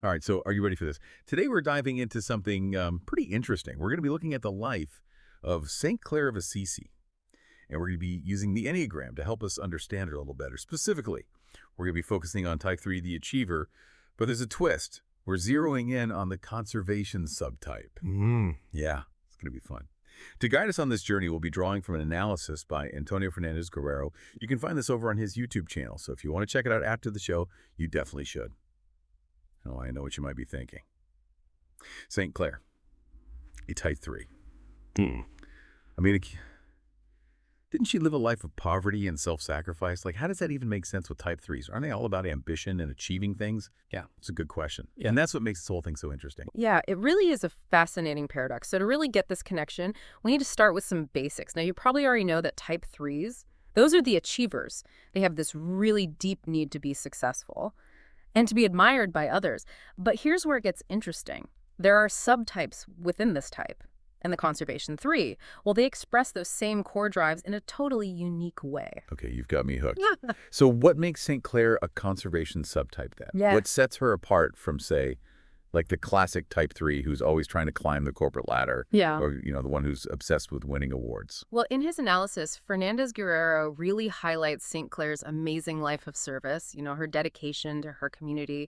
All right, so are you ready for this? Today we're diving into something pretty interesting. We're going to be looking at the life of St. Clare of Assisi, and we're going to be using the Enneagram to help us understand it a little better. Specifically, we're going to be focusing on type 3, the achiever, but there's a twist. We're zeroing in on the conservation subtype. Yeah, it's going to be fun. To guide us on this journey, we'll be drawing from an analysis by Antonio Fernandez Guerrero. You can find this over on his YouTube channel, so if you want to check it out after the show, you definitely should. Oh, I know what you might be thinking. St. Clare, a type 3. Hmm. I mean, didn't she live a life of poverty and self-sacrifice? Like, how does that even make sense with type 3s? Aren't they all about ambition and achieving things? Yeah. It's a good question. Yeah. And that's what makes this whole thing so interesting. Yeah, it really is a fascinating paradox. So to really get this connection, we need to start with some basics. Now, you probably already know that type 3s, those are the achievers. They have this really deep need to be successful and to be admired by others. But here's where it gets interesting. There are subtypes within this type. And the conservation 3, well, they express those same core drives in a totally unique way. Okay, you've got me hooked. So what makes St. Clare a conservation subtype then? Yeah. What sets her apart from, say, like the classic type 3 who's always trying to climb the corporate ladder? Yeah. Or, the one who's obsessed with winning awards? Well, in his analysis, Fernandez Guerrero really highlights St. Clare's amazing life of service, her dedication to her community.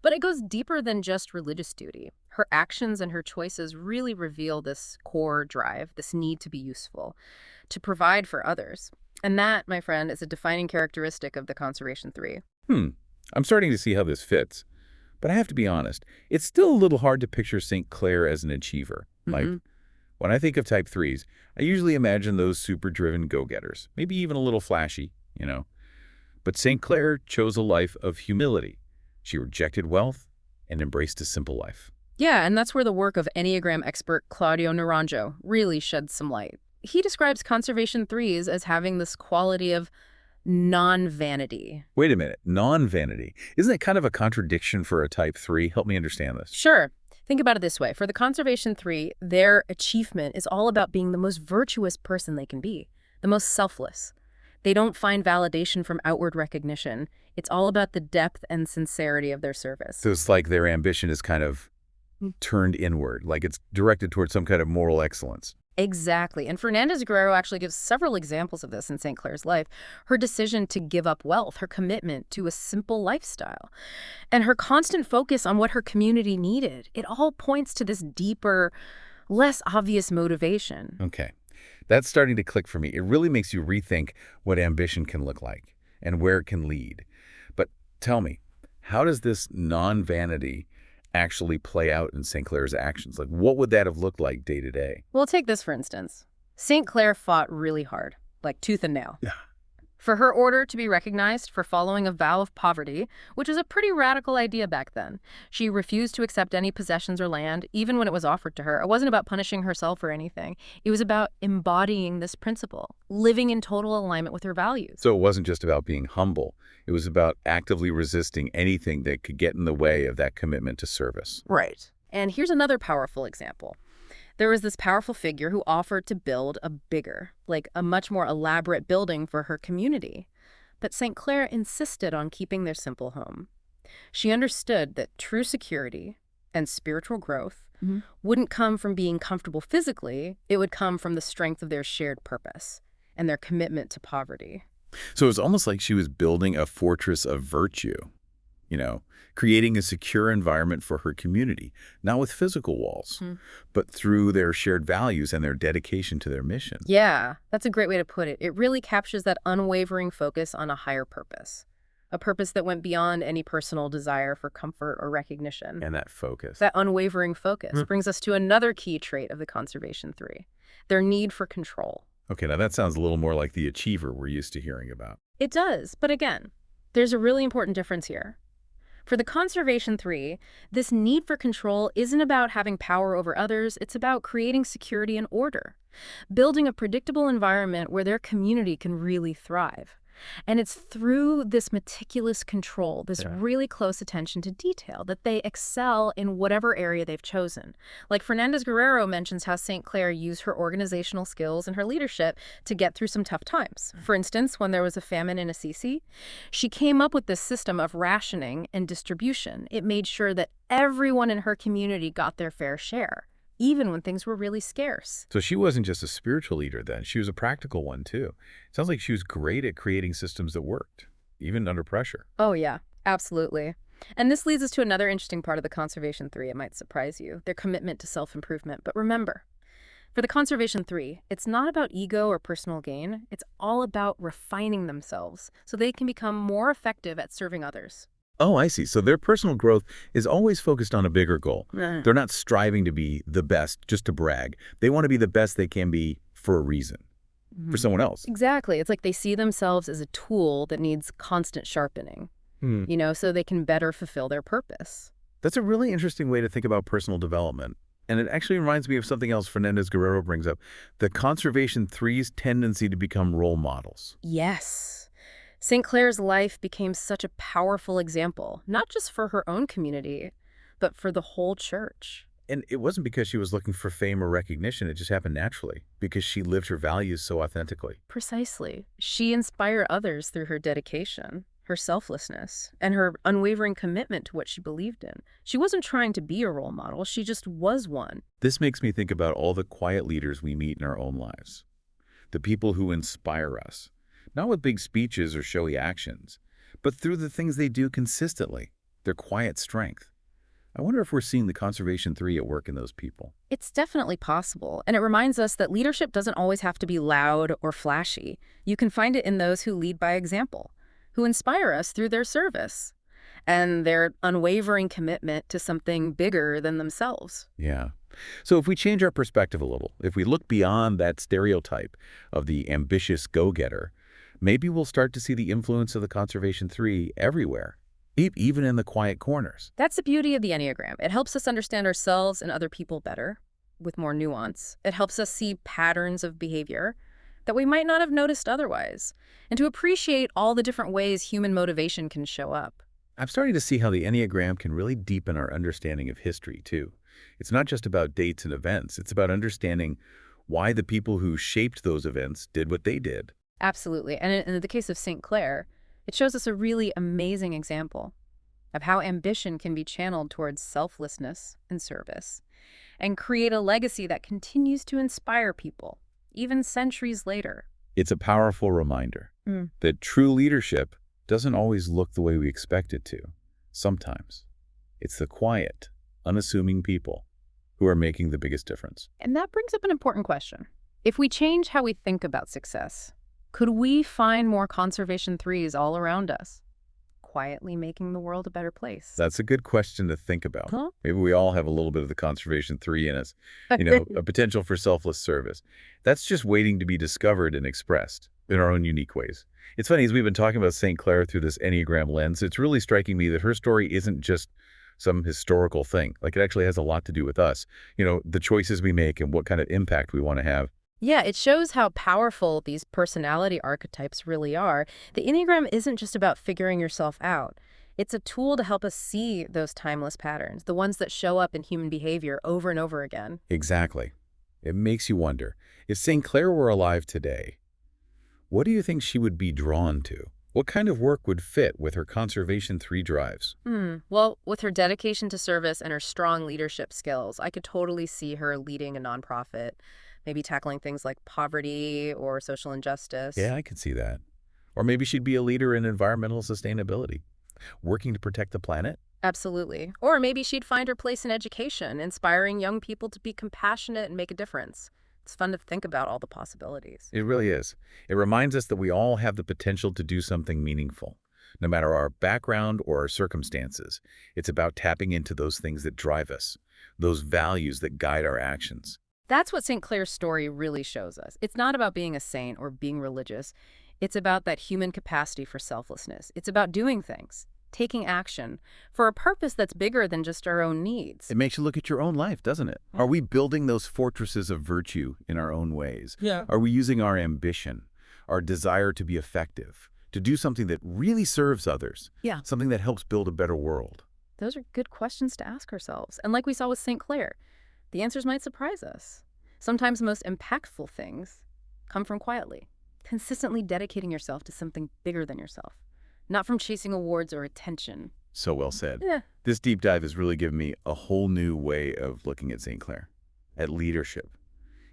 But it goes deeper than just religious duty. Her actions and her choices really reveal this core drive, this need to be useful, to provide for others. And that, my friend, is a defining characteristic of the conservation 3. I'm starting to see how this fits. But I have to be honest, it's still a little hard to picture St. Clare as an achiever. Like, when I think of type 3s, I usually imagine those super driven go-getters, maybe even a little flashy. But St. Clare chose a life of humility. She rejected wealth and embraced a simple life. Yeah, and that's where the work of Enneagram expert Claudio Naranjo really sheds some light. He describes conservation 3s as having this quality of non-vanity. Wait a minute, non-vanity. Isn't that kind of a contradiction for a type 3? Help me understand this. Sure. Think about it this way. For the conservation 3, their achievement is all about being the most virtuous person they can be, the most selfless. They don't find validation from outward recognition. It's all about the depth and sincerity of their service. So it's like their ambition is kind of turned inward, like it's directed towards some kind of moral excellence. Exactly. And Fernandez Guerrero actually gives several examples of this in St. Clare's life. Her decision to give up wealth, her commitment to a simple lifestyle, and her constant focus on what her community needed. It all points to this deeper, less obvious motivation. Okay. That's starting to click for me. It really makes you rethink what ambition can look like and where it can lead. But tell me, how does this non-vanity actually play out in St. Clare's actions? Like, what would that have looked like day to day? Well, take this for instance. St. Clare fought really hard, like tooth and nail. Yeah. For her order to be recognized for following a vow of poverty, which was a pretty radical idea back then. She refused to accept any possessions or land, even when it was offered to her. It wasn't about punishing herself or anything. It was about embodying this principle, living in total alignment with her values. So it wasn't just about being humble. It was about actively resisting anything that could get in the way of that commitment to service. Right. And here's another powerful example. There was this powerful figure who offered to build a bigger, like a much more elaborate building for her community. But St. Clare insisted on keeping their simple home. She understood that true security and spiritual growth wouldn't come from being comfortable physically. It would come from the strength of their shared purpose and their commitment to poverty. So it was almost like she was building a fortress of virtue, creating a secure environment for her community, not with physical walls, but through their shared values and their dedication to their mission. Yeah, that's a great way to put it. It really captures that unwavering focus on a higher purpose, a purpose that went beyond any personal desire for comfort or recognition. And that focus. That unwavering focus brings us to another key trait of the conservation 3, their need for control. Okay, now that sounds a little more like the achiever we're used to hearing about. It does, but again, there's a really important difference here. For the conservation 3, this need for control isn't about having power over others, it's about creating security and order, building a predictable environment where their community can really thrive. And it's through this meticulous control, this Yeah. really close attention to detail, that they excel in whatever area they've chosen. Like Fernandez Guerrero mentions how St. Clair used her organizational skills and her leadership to get through some tough times. For instance, when there was a famine in Assisi, she came up with this system of rationing and distribution. It made sure that everyone in her community got their fair share, even when things were really scarce. So she wasn't just a spiritual leader then. She was a practical one, too. Sounds like she was great at creating systems that worked, even under pressure. Oh, yeah, absolutely. And this leads us to another interesting part of the Conservation 3. It might surprise you, their commitment to self-improvement. But remember, for the Conservation 3, it's not about ego or personal gain. It's all about refining themselves so they can become more effective at serving others. Oh, I see. So their personal growth is always focused on a bigger goal. Uh, They're not striving to be the best just to brag. They want to be the best they can be for a reason, for someone else. Exactly. It's like they see themselves as a tool that needs constant sharpening, Hmm. so they can better fulfill their purpose. That's a really interesting way to think about personal development. And it actually reminds me of something else Fernandez Guerrero brings up, the Conservation 3's tendency to become role models. Yes. St. Clair's life became such a powerful example, not just for her own community, but for the whole church. And it wasn't because she was looking for fame or recognition. It just happened naturally because she lived her values so authentically. Precisely. She inspired others through her dedication, her selflessness, and her unwavering commitment to what she believed in. She wasn't trying to be a role model, she just was one. This makes me think about all the quiet leaders we meet in our own lives, the people who inspire us, not with big speeches or showy actions, but through the things they do consistently, their quiet strength. I wonder if we're seeing the Conservation 3 at work in those people. It's definitely possible, and it reminds us that leadership doesn't always have to be loud or flashy. You can find it in those who lead by example, who inspire us through their service and their unwavering commitment to something bigger than themselves. Yeah. So if we change our perspective a little, if we look beyond that stereotype of the ambitious go-getter, maybe we'll start to see the influence of the Conservation 3 everywhere, even in the quiet corners. That's the beauty of the Enneagram. It helps us understand ourselves and other people better, with more nuance. It helps us see patterns of behavior that we might not have noticed otherwise, and to appreciate all the different ways human motivation can show up. I'm starting to see how the Enneagram can really deepen our understanding of history, too. It's not just about dates and events. It's about understanding why the people who shaped those events did what they did. Absolutely. And in the case of St. Clair, it shows us a really amazing example of how ambition can be channeled towards selflessness and service and create a legacy that continues to inspire people, even centuries later. It's a powerful reminder that true leadership doesn't always look the way we expect it to. Sometimes it's the quiet, unassuming people who are making the biggest difference. And that brings up an important question. If we change how we think about success, could we find more Conservation 3s all around us, quietly making the world a better place? That's a good question to think about. Huh? Maybe we all have a little bit of the Conservation 3 in us, a potential for selfless service. That's just waiting to be discovered and expressed in our own unique ways. It's funny, as we've been talking about St. Clair through this Enneagram lens, it's really striking me that her story isn't just some historical thing. Like, it actually has a lot to do with us, the choices we make and what kind of impact we want to have. Yeah, it shows how powerful these personality archetypes really are. The Enneagram isn't just about figuring yourself out. It's a tool to help us see those timeless patterns, the ones that show up in human behavior over and over again. Exactly. It makes you wonder, if St. Clair were alive today, what do you think she would be drawn to? What kind of work would fit with her Conservation 3 drives? Well, with her dedication to service and her strong leadership skills, I could totally see her leading a nonprofit, maybe tackling things like poverty or social injustice. Yeah, I could see that. Or maybe she'd be a leader in environmental sustainability, working to protect the planet. Absolutely. Or maybe she'd find her place in education, inspiring young people to be compassionate and make a difference. It's fun to think about all the possibilities. It really is. It reminds us that we all have the potential to do something meaningful, no matter our background or our circumstances. It's about tapping into those things that drive us, those values that guide our actions. That's what St. Clair's story really shows us. It's not about being a saint or being religious. It's about that human capacity for selflessness. It's about doing things, taking action for a purpose that's bigger than just our own needs. It makes you look at your own life, doesn't it? Are we building those fortresses of virtue in our own ways? Yeah. Are we using our ambition, our desire to be effective, to do something that really serves others, Yeah. something that helps build a better world? Those are good questions to ask ourselves. And like we saw with St. Clare, the answers might surprise us. Sometimes the most impactful things come from quietly, consistently dedicating yourself to something bigger than yourself, not from chasing awards or attention. So well said. Yeah. This deep dive has really given me a whole new way of looking at St. Clare, at leadership,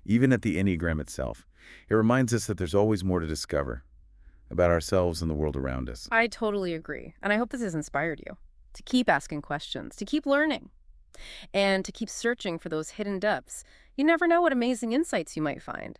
even at the Enneagram itself. It reminds us that there's always more to discover about ourselves and the world around us. I totally agree. And I hope this has inspired you to keep asking questions, to keep learning, and to keep searching for those hidden depths. You never know what amazing insights you might find.